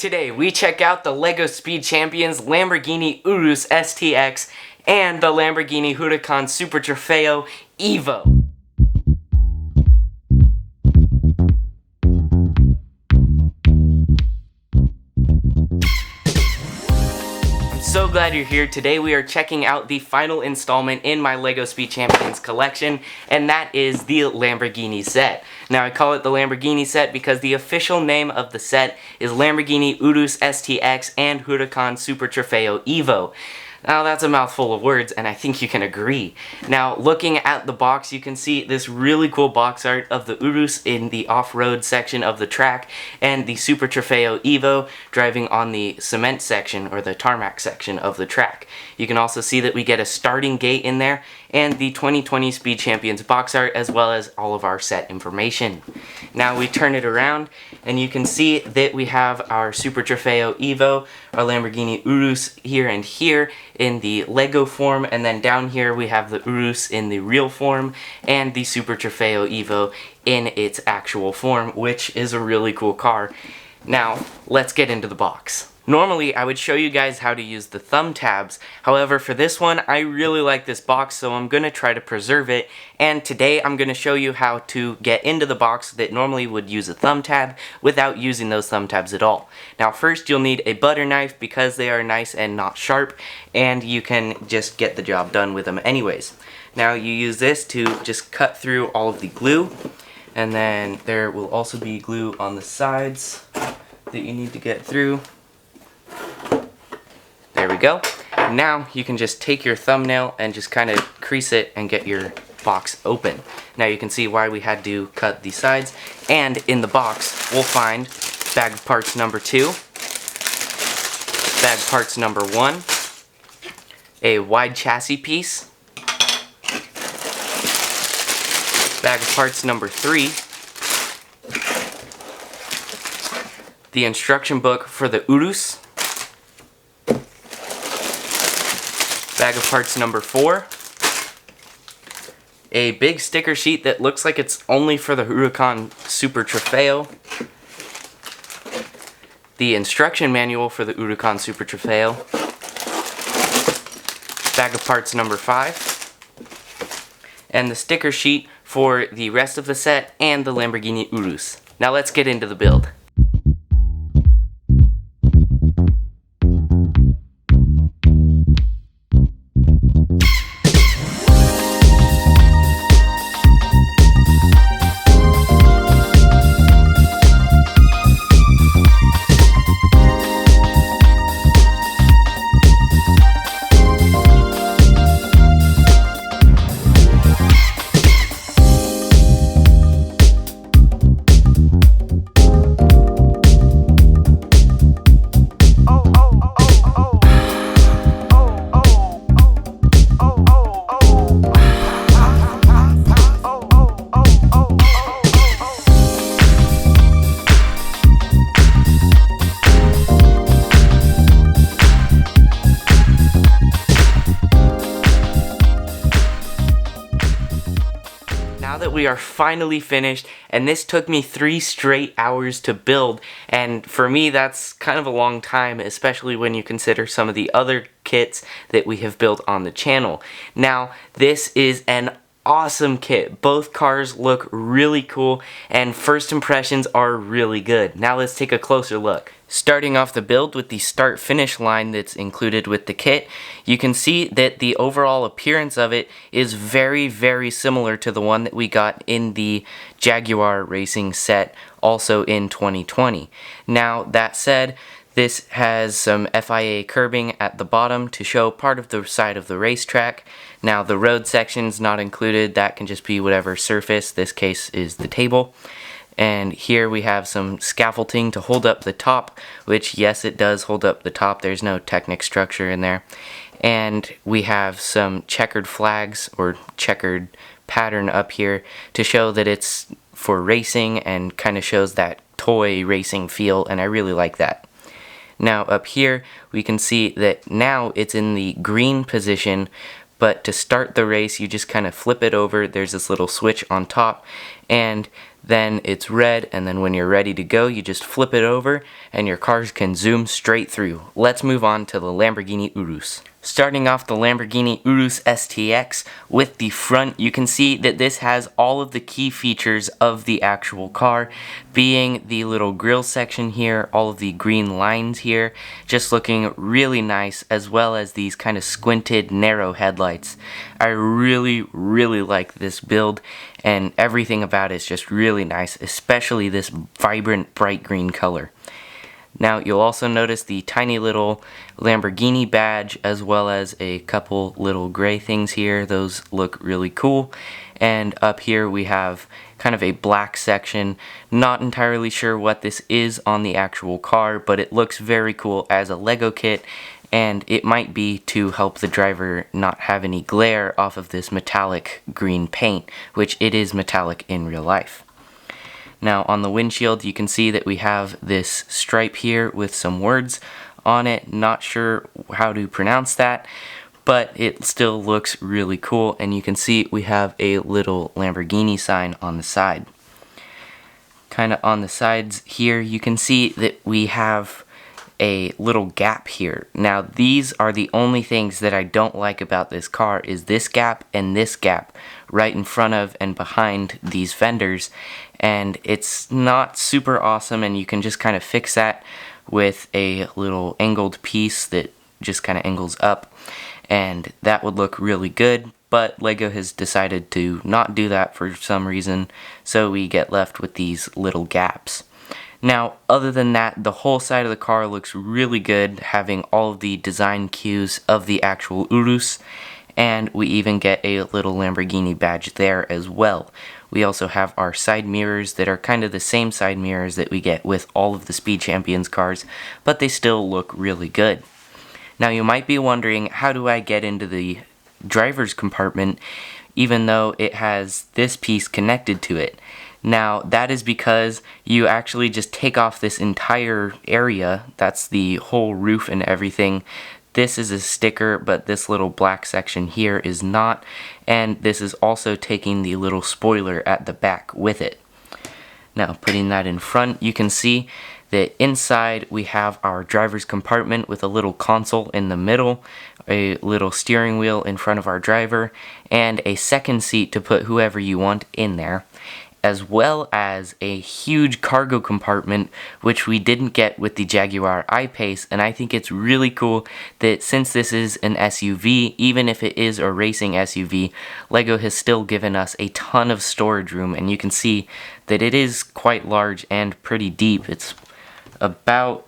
Today we check out the LEGO Speed Champions Lamborghini Urus STX and the Lamborghini Huracán Super Trofeo Evo. So glad you're here. Today we are checking out the final installment in my LEGO Speed Champions collection, and that is the Lamborghini set. Now I call it the Lamborghini set because the official name of the set is Lamborghini Urus STX and Huracán Super Trofeo Evo. Now that's a mouthful of words, and I think you can agree. Now looking at the box, you can see this really cool box art of the Urus in the off-road section of the track and the Super Trofeo Evo driving on the cement section or the tarmac section of the track. You can also see that we get a starting gate in there and the 2020 Speed Champions box art, as well as all of our set information. Now we turn it around and you can see that we have our Super Trofeo Evo, our Lamborghini Urus here and here in the Lego form, and then down here we have the Urus in the real form and the Super Trofeo Evo in its actual form, which is a really cool car. Now let's get into the box. Normally, I would show you guys how to use the thumb tabs. However, for this one, I really like this box, so I'm going to try to preserve it. And today, I'm going to show you how to get into the box that normally would use a thumb tab without using those thumb tabs at all. Now, first, you'll need a butter knife because they are nice and not sharp, and you can just get the job done with them anyways. Now, you use this to just cut through all of the glue, and then there will also be glue on the sides that you need to get through. There we go. Now you can just take your thumbnail and just kind of crease it and get your box open. Now you can see why we had to cut the sides. And in the box we'll find bag of parts number 2, bag parts number 1, a wide chassis piece, bag of parts number 3, the instruction book for the Urus, bag of parts number 4, a big sticker sheet that looks like it's only for the Huracán Super Trofeo, the instruction manual for the Huracán Super Trofeo, bag of parts number 5, and the sticker sheet for the rest of the set and the Lamborghini Urus. Now let's get into the build. Now that we are finally finished, and this took me 3 straight hours to build, and for me that's kind of a long time, especially when you consider some of the other kits that we have built on the channel. Now this is an awesome kit. Both cars look really cool and first impressions are really good. Now let's take a closer look. Starting off the build with the start finish line that's included with the kit, you can see that the overall appearance of it is very, very similar to the one that we got in the Jaguar racing set also in 2020. Now that said, this has some FIA curbing at the bottom to show part of the side of the racetrack. Now the road section's not included, that can just be whatever surface, this case is the table. And here we have some scaffolding to hold up the top, which yes, it does hold up the top, there's no Technic structure in there. And we have some checkered flags or checkered pattern up here to show that it's for racing and kind of shows that toy racing feel, and I really like that. Now up here we can see that now it's in the green position, but to start the race you just kind of flip it over. There's this little switch on top and then it's red, and then when you're ready to go, you just flip it over and your cars can zoom straight through. Let's move on to the Lamborghini Urus. Starting off the Lamborghini Urus STX with the front, you can see that this has all of the key features of the actual car, being the little grille section here, all of the green lines here, just looking really nice, as well as these kind of squinted narrow headlights. I really like this build, and everything about it is just really nice, especially this vibrant bright green color. Now you'll also notice the tiny little Lamborghini badge, as well as a couple little gray things here. Those look really cool. And up here we have kind of a black section. Not entirely sure what this is on the actual car, but it looks very cool as a Lego kit, and it might be to help the driver not have any glare off of this metallic green paint, which it is metallic in real life. Now on the windshield you can see that we have this stripe here with some words on it. Not sure how to pronounce that, but it still looks really cool, and you can see we have a little Lamborghini sign on the side. Kind of on the sides here you can see that we have a little gap here. Now these are the only things that I don't like about this car, is this gap and this gap right in front of and behind these fenders, and it's not super awesome, and you can just kind of fix that with a little angled piece that just kind of angles up, and that would look really good, but Lego has decided to not do that for some reason, so we get left with these little gaps. Now, other than that, the whole side of the car looks really good, having all of the design cues of the actual Urus, and we even get a little Lamborghini badge there as well. We also have our side mirrors that are kind of the same side mirrors that we get with all of the Speed Champions cars, but they still look really good. Now you might be wondering, how do I get into the driver's compartment even though it has this piece connected to it? Now that is because you actually just take off this entire area, that's the whole roof and everything. This is a sticker, but this little black section here is not, and this is also taking the little spoiler at the back with it. Now putting that in front, you can see that inside we have our driver's compartment with a little console in the middle, a little steering wheel in front of our driver, and a second seat to put whoever you want in there, as well as a huge cargo compartment, which we didn't get with the Jaguar I-Pace, and I think it's really cool that since this is an SUV, even if it is a racing SUV, Lego has still given us a ton of storage room, and you can see that it is quite large and pretty deep. It's about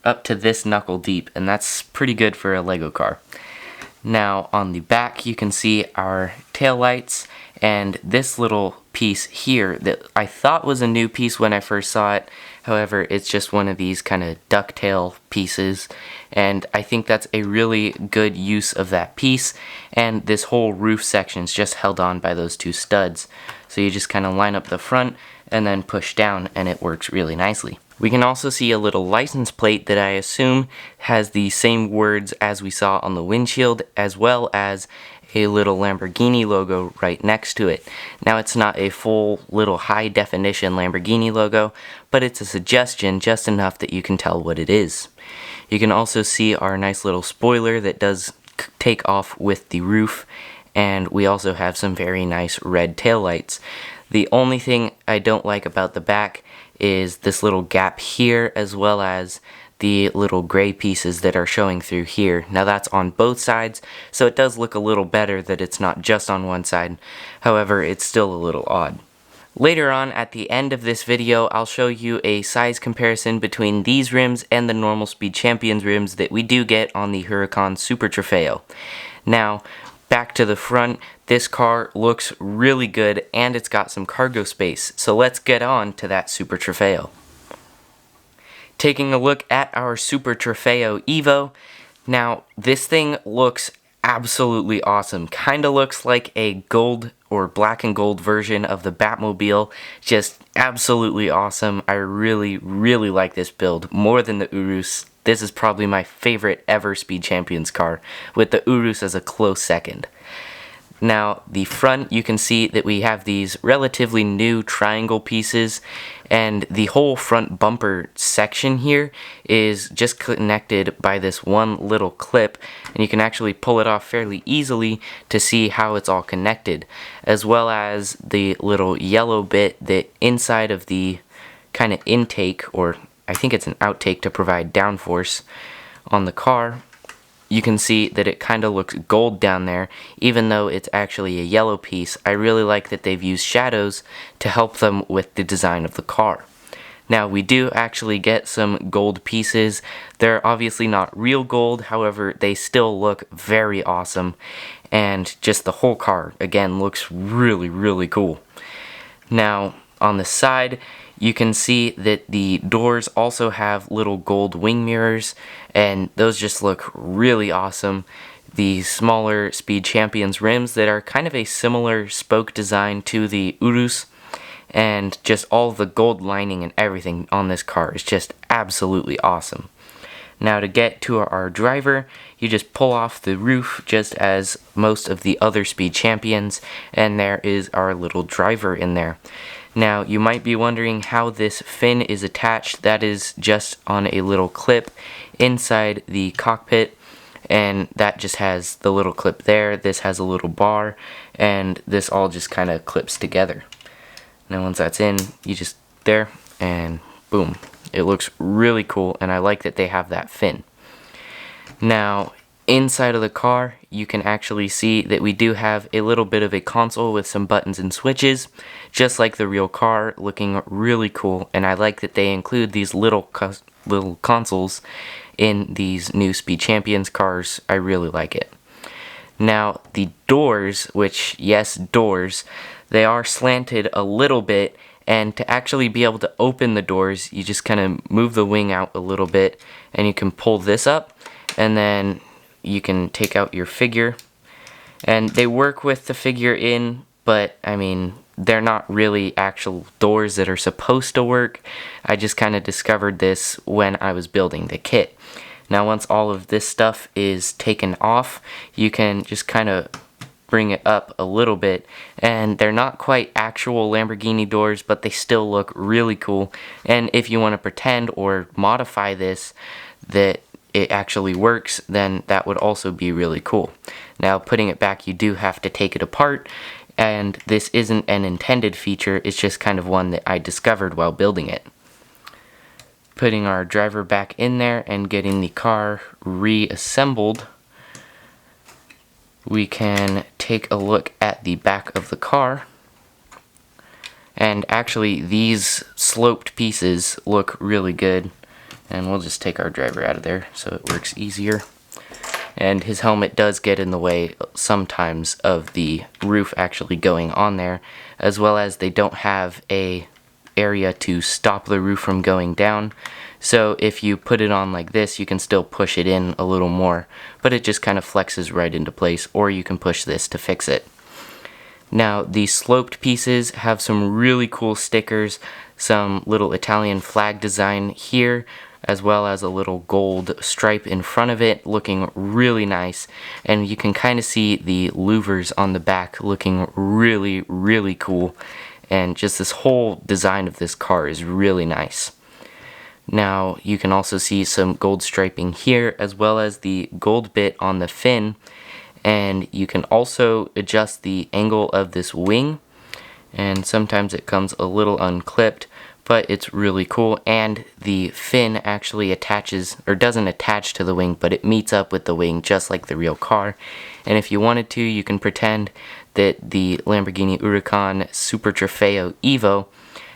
up to this knuckle deep, and that's pretty good for a Lego car. Now on the back you can see our taillights and this little piece here that I thought was a new piece when I first saw it. However, it's just one of these kind of ducktail pieces, and I think that's a really good use of that piece, and this whole roof section is just held on by those two studs. So you just kind of line up the front and then push down, and it works really nicely. We can also see a little license plate that I assume has the same words as we saw on the windshield, as well as a little Lamborghini logo right next to it. Now it's not a full little high definition Lamborghini logo, but it's a suggestion, just enough that you can tell what it is. You can also see our nice little spoiler that does take off with the roof, and we also have some very nice red taillights. The only thing I don't like about the back is this little gap here, as well as the little gray pieces that are showing through here. Now that's on both sides, so it does look a little better that it's not just on one side. However, it's still a little odd. Later on, at the end of this video, I'll show you a size comparison between these rims and the normal Speed Champions rims that we do get on the Huracán Super Trofeo. Now, back to the front, this car looks really good and it's got some cargo space, so let's get on to that Super Trofeo. Taking a look at our Super Trofeo Evo, now this thing looks absolutely awesome. Kinda looks like a gold or black and gold version of the Batmobile, just absolutely awesome. I really like this build more than the Urus. This is probably my favorite ever Speed Champions car, with the Urus as a close second. Now, the front, you can see that we have these relatively new triangle pieces, and the whole front bumper section here is just connected by this one little clip, and you can actually pull it off fairly easily to see how it's all connected, as well as the little yellow bit that inside of the kind of intake, or I think it's an outtake to provide downforce on the car. You can see that it kind of looks gold down there, even though it's actually a yellow piece. I really like that they've used shadows to help them with the design of the car. Now, we do actually get some gold pieces. They're obviously not real gold, however, they still look very awesome. And just the whole car, again, looks really, really cool. Now, on the side, you can see that the doors also have little gold wing mirrors, and those just look really awesome. The smaller Speed Champions rims that are kind of a similar spoke design to the Urus, and just all the gold lining and everything on this car is just absolutely awesome. Now, to get to our driver, you just pull off the roof just as most of the other Speed Champions, and there is our little driver in there. Now, you might be wondering how this fin is attached. That is just on a little clip inside the cockpit, and that just has the little clip there. This has a little bar, and this all just kind of clips together. Now, once that's in, you just there, and boom. It looks really cool, and I like that they have that fin. Now, inside of the car, you can actually see that we do have a little bit of a console with some buttons and switches, just like the real car, looking really cool, and I like that they include these little consoles in these new Speed Champions cars. I really like it. Now, the doors, which, yes, doors, they are slanted a little bit, and to actually be able to open the doors, you just kind of move the wing out a little bit, and you can pull this up, and then you can take out your figure. And they work with the figure in, but I mean, they're not really actual doors that are supposed to work. I just kind of discovered this when I was building the kit. Now, once all of this stuff is taken off, you can just kind of bring it up a little bit, and they're not quite actual Lamborghini doors, but they still look really cool. And if you want to pretend or modify this that it actually works, then that would also be really cool. Now, putting it back, you do have to take it apart, and this isn't an intended feature, it's just kind of one that I discovered while building it. Putting our driver back in there and getting the car reassembled, we can take a look at the back of the car, and actually these sloped pieces look really good, and we'll just take our driver out of there so it works easier. And his helmet does get in the way sometimes of the roof actually going on there, as well as they don't have a area to stop the roof from going down. So if you put it on like this, you can still push it in a little more, but it just kind of flexes right into place, or you can push this to fix it. Now, the sloped pieces have some really cool stickers, some little Italian flag design here, as well as a little gold stripe in front of it, looking really nice. And you can kind of see the louvers on the back looking really, really cool. And just this whole design of this car is really nice. Now, you can also see some gold striping here, as well as the gold bit on the fin. And you can also adjust the angle of this wing, and sometimes it comes a little unclipped, but it's really cool. And the fin actually attaches, or doesn't attach to the wing, but it meets up with the wing just like the real car. And if you wanted to, you can pretend that the Lamborghini Huracán Super Trofeo Evo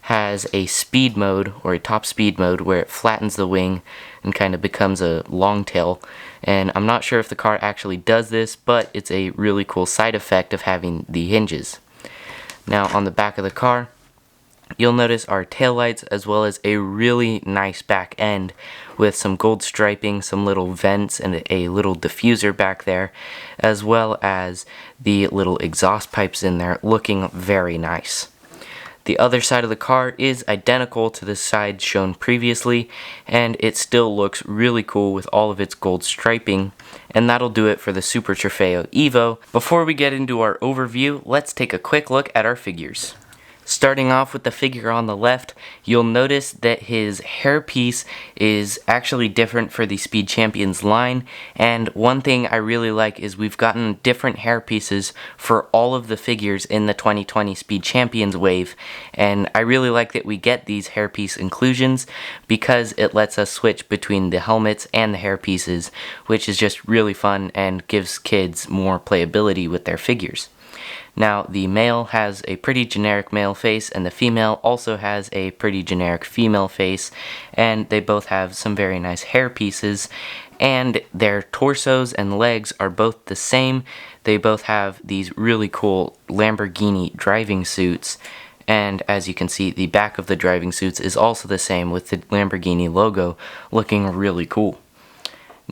has a speed mode, or a top speed mode, where it flattens the wing and kind of becomes a long tail. And I'm not sure if the car actually does this, but it's a really cool side effect of having the hinges. Now, on the back of the car, you'll notice our taillights, as well as a really nice back end with some gold striping, some little vents, and a little diffuser back there, as well as the little exhaust pipes in there, looking very nice. The other side of the car is identical to the side shown previously, and it still looks really cool with all of its gold striping, and that'll do it for the Super Trofeo Evo. Before we get into our overview, let's take a quick look at our figures. Starting off with the figure on the left, you'll notice that his hairpiece is actually different for the Speed Champions line, and one thing I really like is we've gotten different hairpieces for all of the figures in the 2020 Speed Champions wave, and I really like that we get these hairpiece inclusions because it lets us switch between the helmets and the hairpieces, which is just really fun and gives kids more playability with their figures. Now, the male has a pretty generic male face, and the female also has a pretty generic female face, and they both have some very nice hair pieces, and their torsos and legs are both the same. They both have these really cool Lamborghini driving suits, and as you can see, the back of the driving suits is also the same with the Lamborghini logo looking really cool.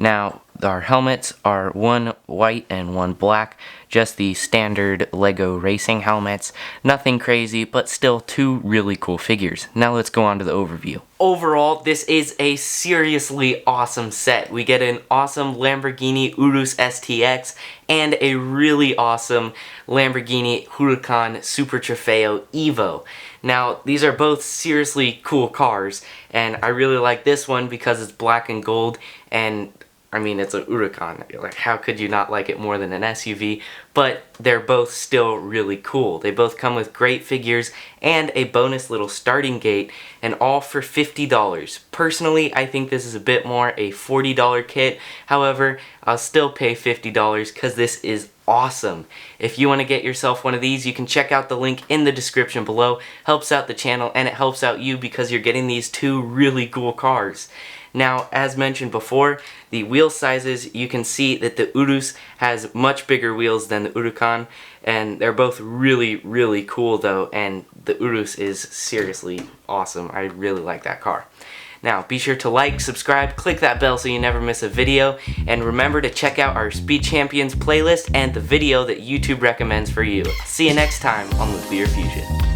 Now, our helmets are one white and one black, just the standard LEGO racing helmets. Nothing crazy, but still two really cool figures. Now let's go on to the overview. Overall, this is a seriously awesome set. We get an awesome Lamborghini Urus STX and a really awesome Lamborghini Huracán Super Trofeo Evo. Now, these are both seriously cool cars, and I really like this one because it's black and gold, and I mean, it's a Huracán. Like, how could you not like it more than an SUV? But they're both still really cool. They both come with great figures and a bonus little starting gate, and all for $50. Personally, I think this is a bit more, a $40 kit. However, I'll still pay $50 because this is awesome. If you want to get yourself one of these, you can check out the link in the description below. Helps out the channel, and it helps out you because you're getting these two really cool cars. Now, as mentioned before, the wheel sizes, you can see that the Urus has much bigger wheels than the Huracán, and they're both really, really cool though, and the Urus is seriously awesome. I really like that car. Now, be sure to like, subscribe, click that bell so you never miss a video, and remember to check out our Speed Champions playlist and the video that YouTube recommends for you. See you next time on LuclearFusion.